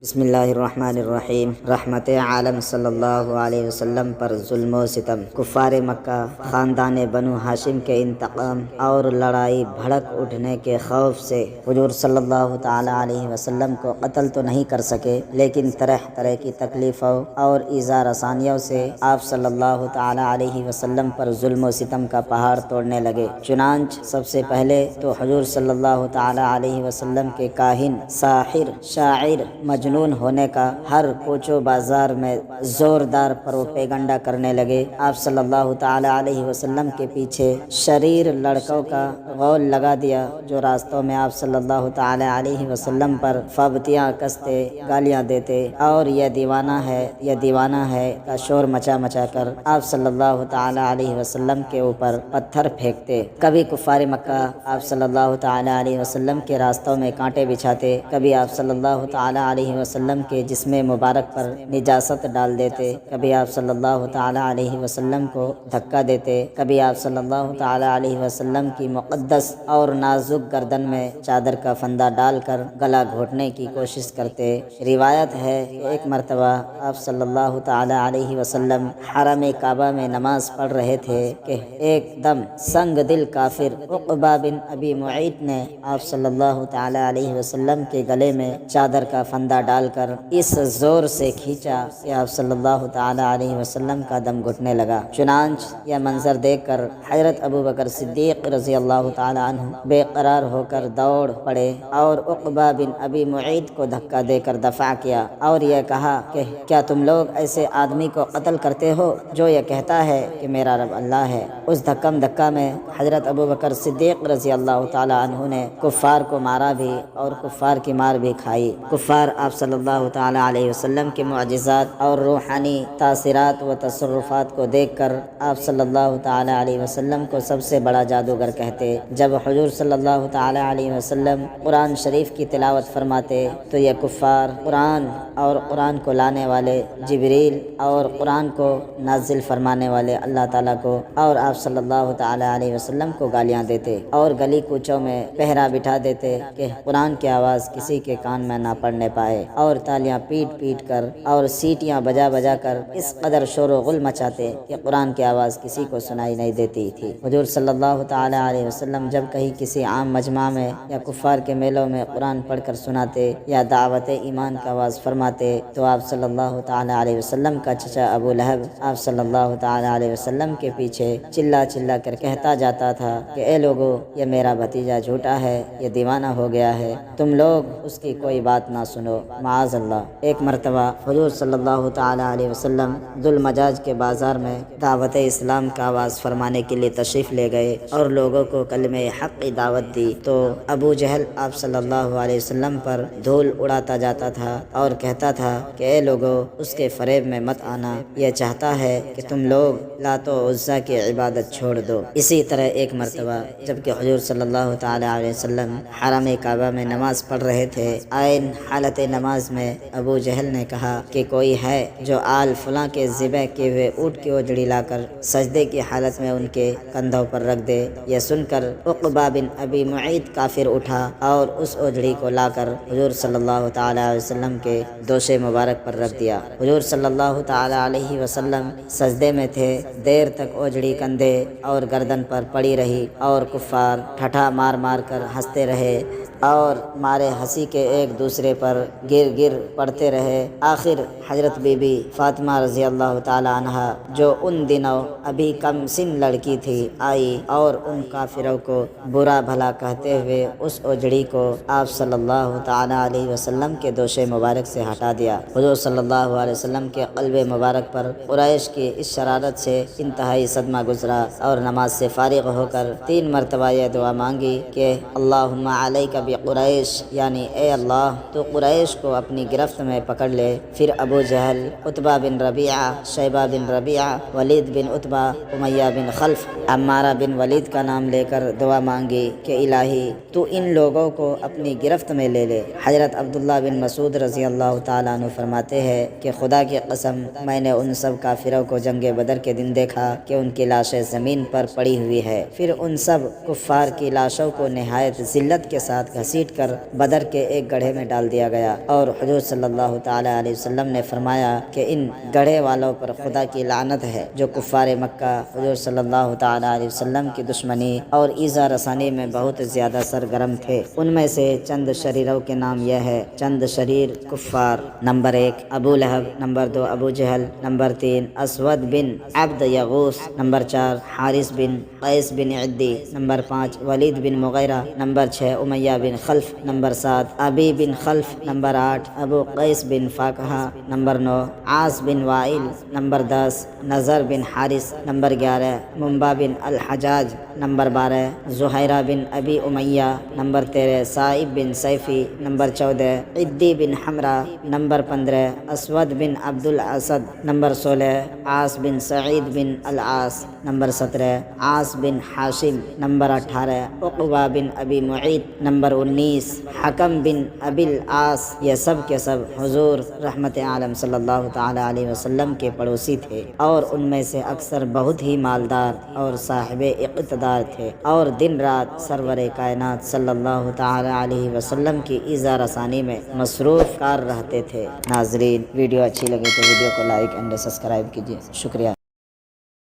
بسم اللہ الرحمن الرحیم۔ رحمت عالم صلی اللہ علیہ وسلم پر ظلم و ستم۔ کفار مکہ خاندان بنو ہاشم کے انتقام اور لڑائی بھڑک اٹھنے کے خوف سے حضور صلی اللہ تعالی علیہ وسلم کو قتل تو نہیں کر سکے، لیکن طرح طرح کی تکلیفوں اور ایذا رسانیوں سے آپ صلی اللہ تعالی علیہ وسلم پر ظلم و ستم کا پہاڑ توڑنے لگے۔ چنانچہ سب سے پہلے تو حضور صلی اللہ تعالی علیہ وسلم کے کاہن، ساحر، شاعر، مجنون ہونے کا ہر کوچو بازار میں زوردار پروپیگنڈا کرنے لگے۔ آپ صلی اللہ تعالی علیہ وسلم کے پیچھے شریر لڑکوں کا غول لگا دیا، جو راستوں میں آپ صلی اللہ تعالی علیہ وسلم پر فابتیاں کستے، گالیاں دیتے اور یہ دیوانہ ہے، یہ دیوانہ ہے کا شور مچا مچا کر آپ صلی اللہ تعالی علیہ وسلم کے اوپر پتھر پھینکتے۔ کبھی کفار مکہ آپ صلی اللہ تعالی علیہ وسلم کے راستوں میں کانٹے بچھاتے، کبھی آپ صلی اللہ تعالی علیہ وسلم کے جسم مبارک پر نجاست ڈال دیتے، کبھی آپ صلی اللہ تعالی علیہ وسلم کو دھکا دیتے، کبھی آپ صلی اللہ تعالی علیہ وسلم کی مقدس اور نازک گردن میں چادر کا پھندا ڈال کر گلا گھونٹنے کی کوشش کرتے۔ روایت ہے کہ ایک مرتبہ آپ صلی اللہ تعالی علیہ وسلم حرم کعبہ میں نماز پڑھ رہے تھے کہ ایک دم سنگ دل کافر عقبہ بن ابی معیط نے آپ صلی اللہ تعالی علیہ وسلم کے گلے میں چادر کا پھندا ڈال کر اس زور سے کھینچا کہ آپ صلی اللہ تعالی علیہ وسلم کا دم گھٹنے لگا۔ چنانچہ یہ منظر دیکھ کر حضرت ابوبکر صدیق رضی اللہ تعالی عنہ بے قرار ہو کر دوڑ پڑے اور عقبہ بن ابی معیط کو دھکا دے کر دفاع کیا اور یہ کہا کہ کیا تم لوگ ایسے آدمی کو قتل کرتے ہو جو یہ کہتا ہے کہ میرا رب اللہ ہے؟ اس دھکم دھکا میں حضرت ابوبکر صدیق رضی اللہ تعالی عنہ نے کفار کو مارا بھی اور کفار کی مار بھی کھائی۔ کفار آپ صلی اللہ تعالی علیہ وسلم کے معجزات اور روحانی تاثرات و تصرفات کو دیکھ کر آپ صلی اللہ تعالی علیہ وسلم کو سب سے بڑا جادوگر کہتے۔ جب حضور صلی اللہ تعالی علیہ وسلم قرآن شریف کی تلاوت فرماتے تو یہ کفار قرآن اور قرآن کو لانے والے جبریل اور قرآن کو نازل فرمانے والے اللہ تعالیٰ کو اور آپ صلی اللہ تعالی علیہ وسلم کو گالیاں دیتے اور گلی کوچوں میں پہرا بٹھا دیتے کہ قرآن کی آواز کسی کے کان میں نہ پڑنے پائے، اور تالیاں پیٹ پیٹ کر اور سیٹیاں بجا بجا کر اس قدر شور و غل مچاتے کہ قرآن کی آواز کسی کو سنائی نہیں دیتی تھی۔ حضور صلی اللہ تعالی علیہ وسلم جب کہیں کسی عام مجمع میں یا کفار کے میلوں میں قرآن پڑھ کر سناتے یا دعوت ایمان کا آواز فرماتے تو آپ صلی اللہ تعالی علیہ وسلم کا چچا ابو لہب آپ صلی اللہ تعالی علیہ وسلم کے پیچھے چلا چلا کر کہتا جاتا تھا کہ اے لوگو، یہ میرا بھتیجا جھوٹا ہے، یہ دیوانہ ہو گیا ہے، تم لوگ اس کی کوئی بات نہ سنو، معاذ اللہ۔ ایک مرتبہ حضور صلی اللہ تعالی علیہ وسلم ذو المجاج کے بازار میں دعوت اسلام کا آواز فرمانے کے لیے تشریف لے گئے اور لوگوں کو کلمہ حق کی دعوت دی تو ابو جہل آپ صلی اللہ علیہ وسلم پر دھول اڑاتا جاتا تھا اور کہتا تھا کہ اے لوگو، اس کے فریب میں مت آنا، یہ چاہتا ہے کہ تم لوگ لات و عزیٰ کی عبادت چھوڑ دو۔ اسی طرح ایک مرتبہ جبکہ حضور صلی اللہ تعالی علیہ وسلم حرم کعبہ میں نماز پڑھ رہے تھے، عین حالت نماز میں ابو جہل نے کہا کہ کوئی ہے جو آل فلاں کے ذبح کیے ہوئے اونٹ کی اوجڑی لا کر سجدے کی حالت میں ان کے کندھوں پر رکھ دے۔ یہ سن کر عقبہ بن ابی معیط کافر اٹھا اور اس اوجڑی کو لا کر حضور صلی اللہ تعالی علیہ وسلم کے دوش مبارک پر رکھ دیا۔ حضور صلی اللہ تعالی علیہ وسلم سجدے میں تھے، دیر تک اوجڑی کندھے اور گردن پر پڑی رہی اور کفار ٹھٹھا مار مار کر ہنستے رہے اور مارے ہنسی کے ایک دوسرے پر گر گر پڑتے رہے۔ آخر حضرت بی بی فاطمہ رضی اللہ تعالی عنہ جو ان دنوں ابھی کم سن لڑکی تھی، آئی اور ان کافروں کو برا بھلا کہتے ہوئے اس اوجڑی کو آپ صلی اللہ تعالی علیہ وسلم کے دوش مبارک سے ہٹا دیا۔ حضور صلی اللہ علیہ وسلم کے قلب مبارک پر قریش کی اس شرارت سے انتہائی صدمہ گزرا اور نماز سے فارغ ہو کر 3 مرتبہ یہ دعا مانگی کہ اللہم علیک بقریش، یعنی اے اللہ تو قریش کو اپنی گرفت میں پکڑ لے۔ پھر ابو جہل، عتبہ بن ربیعہ، شیبہ بن ربیعہ، ولید بن عتبہ، امیہ بن خلف، عمارہ بن ولید کا نام لے کر دعا مانگی کہ الہی تو ان لوگوں کو اپنی گرفت میں لے لے۔ حضرت عبداللہ بن مسعود رضی اللہ تعالیٰ عنہ فرماتے ہیں کہ خدا کی قسم میں نے ان سب کافروں کو جنگ بدر کے دن دیکھا کہ ان کی لاشیں زمین پر پڑی ہوئی ہے، پھر ان سب کفار کی لاشوں کو نہایت ذلت کے ساتھ گھسیٹ کر بدر کے ایک گڑھے میں ڈال دیا گیا، اور حضور صلی اللہ تعالی علیہ وسلم نے فرمایا کہ ان گڑھے والوں پر خدا کی لعنت ہے جو کفار مکہ حضور صلی اللہ تعالی علیہ وسلم کی دشمنی اور ایذا رسانی میں بہت زیادہ سرگرم تھے۔ ان میں سے چند شریروں کے نام یہ ہے۔ چند شریر کفار: نمبر 1 ابو لہب، نمبر 2 ابو جہل، نمبر 3 اسود بن عبد یغوث، نمبر 4 حارث بن قیس بن عدی، نمبر 5 ولید بن مغیرہ، نمبر 6 امیہ بن خلف، نمبر 7 ابی بن خلف، نمبر 8 ابو قیس بن فاکہہ، نمبر 9 عاص بن وائل، نمبر 10 نظر بن حارث، نمبر 11 منبع بن الحجاج، نمبر 12 زہیرہ بن ابی امیہ، نمبر 13 صائب بن سیفی، نمبر 14 عدی بن حمرہ، نمبر 15 اسود بن عبد الاسد، نمبر 16 عاص بن سعید بن العاص، نمبر 17 عاص بن حاشم، نمبر 18 عقبہ بن ابی معیط، نمبر 19 حکم بن ابی العاص۔ یہ سب کے سب حضور رحمت عالم صلی اللہ تعالی علیہ وسلم کے پڑوسی تھے، اور ان میں سے اکثر بہت ہی مالدار اور صاحب اقتدار تھے، اور دن رات سرور کائنات صلی اللہ تعالی علیہ وسلم کی ایذا رسانی میں مصروف کار رہتے تھے۔ ناظرین، ویڈیو اچھی لگے تو ویڈیو کو لائک اینڈ سبسکرائب کیجیے۔ شکریہ۔